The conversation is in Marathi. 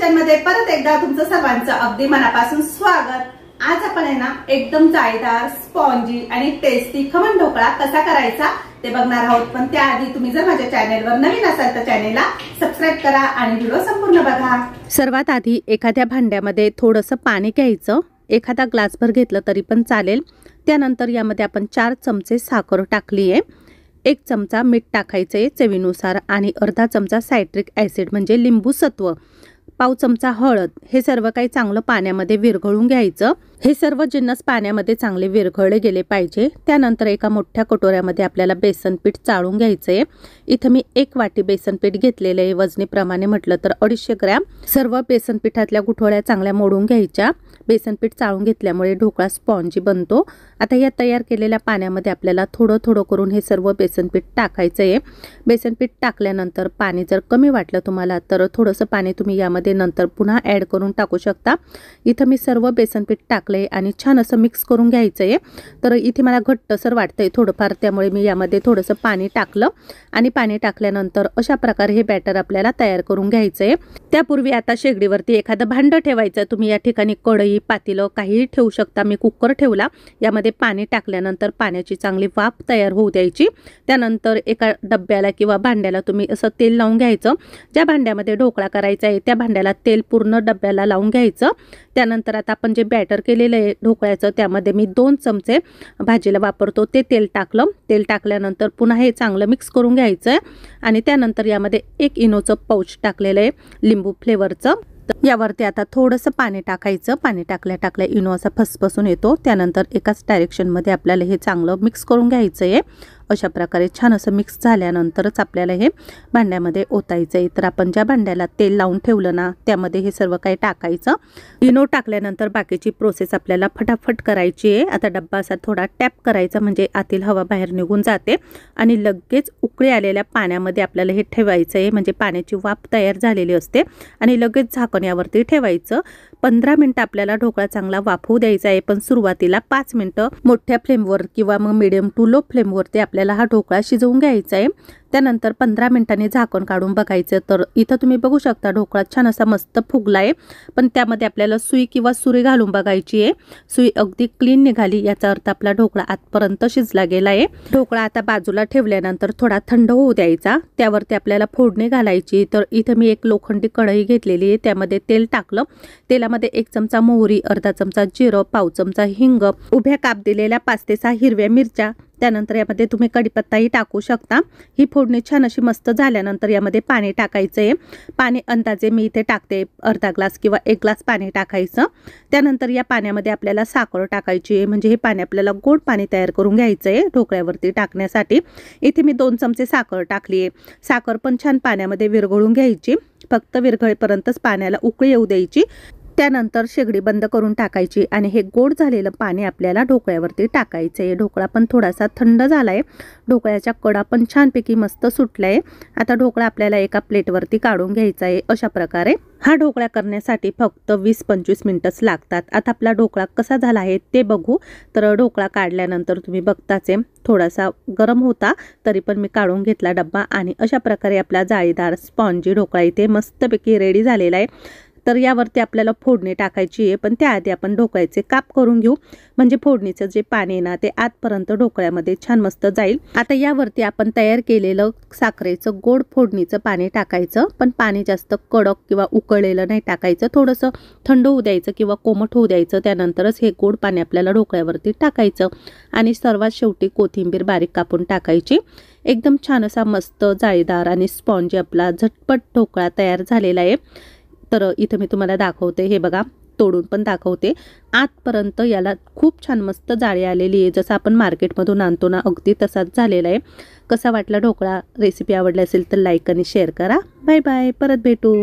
किचन मध्ये परत एकदा तुमचं सर्वांचं अगदी मनापासून स्वागत। आज आपण आहे ना एकदम जाळीदार स्पॉन्जी आणि टेस्टी खमण ढोकळा कसा करायचा ते बघणार आहोत। पण त्याआधी तुम्ही जर माझ्या चॅनेलवर नवीन असाल तर चॅनेलला सबस्क्राइब करा आणि व्हिडिओ संपूर्ण बघा। सर्वात आधी एखाद्या भांड्यामध्ये थोडंसं पाणी घ्यायचं, एखादा ग्लासभर घेतलं तरी पण चालेल। त्यानंतर यामध्ये आपण 4 चमचे साखर टाकली आहे, 1 चमचा मीठ टाकायचे चवीनुसार आणि अर्धा चमचा सायट्रिक ॲसिड म्हणजे लिंबू सत्व, पाव चमचा हळद। हे सर्व काही चांगलं पाण्यामध्ये विरघळून घ्यायचं। हे सर्व जिन्नस पाण्यामध्ये चांगले विरघळले गेले पाहिजे। त्यानंतर एका मोठ्या कटोऱ्यामध्ये आपल्याला बेसन पीठ चाळून घ्यायचंय। इथं मी 1 वाटी बेसन पीठ घेतलेलं आहे, वजनीप्रमाणे म्हटलं तर 250 ग्रॅम। सर्व बेसन पिठातल्या गुठळ्या चांगल्या मोडून घ्यायच्या। बेसन पीठ चाळून घेतल्यामुळे ढोकळा स्पॉन्जी बनतो। आता या तयार केलेल्या पाण्यामध्ये आपल्याला थोडं थोडं करून हे सर्व बेसन पीठ टाकायचंय। बेसन पीठ टाकल्यानंतर पाणी जर कमी वाटलं तुम्हाला तर थोडंसं पाणी तुम्ही यामध्ये नंतर पुन्हा ॲड करून टाकू शकता। इथं मी सर्व बेसन पीठ टाकले आणि छान असं मिक्स करून घ्यायचंय। तर इथे मला घट्टसर वाटतंय थोडंफार, त्यामुळे मी यामध्ये थोडंसं पाणी टाकलं आणि पाणी टाकल्यानंतर अशा प्रकारे हे बॅटर आपल्याला तयार करून घ्यायचंय। त्यापूर्वी आता शेगडीवरती एखादं भांडं ठेवायचं। तुम्ही या ठिकाणी कढई, पातेलं काहीही ठेवू शकता। मी कुकर ठेवला, यामध्ये पाणी टाकल्यानंतर पाण्याची चांगली वाफ तयार होऊ द्यायची। त्यानंतर एका डब्याला किंवा भांड्याला तुम्ही असं तेल लावून घ्यायचं। ज्या भांड्यामध्ये ढोकळा करायचा आहे त्या भांड्याला तेल पूर्ण डब्याला लावून घ्यायचं। त्यानंतर आता आपण जे बॅटर केलेलं आहे ढोकळ्याचं त्यामध्ये मी 2 चमचे भाजीला वापरतो ते तेल टाकलं। तेल टाकल्यानंतर पुन्हा हे चांगलं मिक्स करून घ्यायचं आणि त्यानंतर यामध्ये 1 इनोचं पाऊच टाकलेलं आहे लिंबू फ्लेवरचं। यावरती आता थोडंसं पाणी टाकायचं। पाणी टाकल्या इनो असा फसफसून येतो। त्यानंतर एकाच डायरेक्शनमध्ये आपल्याला हे चांगलं मिक्स करून घ्यायचं आहे। अशा प्रकारे छान असं मिक्स झाल्यानंतरच आपल्याला हे भांड्यामध्ये ओतायचं आहे। तर आपण ज्या भांड्याला तेल लावून ठेवलं ना त्यामध्ये हे सर्व काही टाकायचं। इनो टाकल्यानंतर बाकीची प्रोसेस आपल्याला फटाफट करायची आहे। आता डब्बा असा थोडा टॅप करायचा म्हणजे आतील हवा बाहेर निघून जाते आणि लगेच उकळी आलेल्या पाण्यामध्ये आपल्याला हे ठेवायचं आहे, म्हणजे पाण्याची वाफ तयार झालेली असते आणि लगेच झाकण यावरती ठेवायचं। 15 मिनिटं आपल्याला ढोकळा चांगला वाफवू द्यायचा आहे, पण सुरुवातीला 5 मिनिटं मोठ्या फ्लेमवर किंवा मग मीडियम टू लो फ्लेमवरती आपल्याला हा ढोकळा शिजवून घ्यायचा आहे। त्यानंतर 15 मिनिटांनी झाकण काढून बघायचं। तर इथं तुम्ही बघू शकता ढोकळा छान असा मस्त फुगला आहे, पण त्यामध्ये आपल्याला सुई किंवा सुरी घालून बघायची आहे। सुई अगदी क्लीन निघाली याचा अर्थ आपला ढोकळा आतपर्यंत शिजला गेला आहे। ढोकळा आता बाजूला ठेवल्यानंतर थोडा थंड होऊ द्यायचा। त्यावरती आपल्याला फोडणी घालायची। तर इथं मी एक लोखंडी कढई घेतलेली आहे, त्यामध्ये तेल टाकलं। तेलामध्ये 1 चमचा मोहरी, अर्धा चमचा जिरं, पाव चमचा हिंग, उभ्या काप दिलेल्या 5 ते 6 हिरव्या मिरच्या, त्यानंतर यामध्ये तुम्ही कढीपत्ताही टाकू शकता। ही फोडणी छान अशी मस्त झाल्यानंतर यामध्ये पाणी टाकायचं आहे। पाणी अंदाजे मी इथे टाकते, अर्धा ग्लास किंवा 1 ग्लास पाणी टाकायचं। त्यानंतर या पाण्यामध्ये आपल्याला साखर टाकायची आहे, म्हणजे हे पाणी आपल्याला गोड पाणी तयार करून घ्यायचं आहे ढोकळ्यावरती टाकण्यासाठी। इथे मी 2 चमचे साखर टाकली आहे। साखर पण छान पाण्यामध्ये विरघळून घ्यायची, फक्त विरघळेपर्यंतच पाण्याला उकळी येऊ द्यायची। त्यानंतर शेगडी बंद करून टाकायची आणि हे गोड झालेलं पाणी आपल्याला ढोकळ्यावरती टाकायचं आहे। ढोकळा पण थोडासा थंड झालाय, ढोकळ्याच्या कडा पण छानपैकी मस्त सुटलाय। आता ढोकळा आपल्याला एका प्लेटवरती काढून घ्यायचा आहे। अशा प्रकारे हा ढोकळा करण्यासाठी फक्त 20-25 मिनिटच लागतात। आता आपला ढोकळा कसा झाला आहे ते बघू। तर ढोकळा काढल्यानंतर तुम्ही बघताच आहे थोडासा गरम होता, तरी पण मी काढून घेतला डब्बा आणि अशा प्रकारे आपला जाळीदार स्पॉन्जी ढोकळा इथे मस्तपैकी रेडी झालेला आहे। तर यावरती आपल्याला फोडणी टाकायची आहे, पण त्याआधी आपण ढोकळ्याचे काप करून घेऊ, म्हणजे फोडणीचं जे पाणी आहे ना ते आतपर्यंत ढोकळ्यामध्ये छान मस्त जाईल। आता यावरती आपण तयार केलेलं साखरेचं गोड फोडणीचं पाणी टाकायचं, पण पाणी जास्त कडक किंवा उकळलेलं नाही टाकायचं, थोडंसं थंड होऊ द्यायचं किंवा कोमट होऊ द्यायचं। त्यानंतरच हे गोड पाणी आपल्याला ढोकळ्यावरती टाकायचं आणि सर्वात शेवटी कोथिंबीर बारीक कापून टाकायची। एकदम छान असा मस्त जाळीदार आणि स्पॉन्जी आपला झटपट ढोकळा तयार झालेला आहे। तर इथं मी तुम्हाला दाखवते, हे बघा तोडून पण दाखवते। आतपर्यंत याला खूप छान मस्त जाळी आलेली आहे, जसं आपण मार्केटमधून आणतो ना अगदी तसाच झालेला आहे। कसा वाटला ढोकळा? रेसिपी आवडली असेल तर लाईक आणि शेअर करा। बाय बाय, परत भेटू।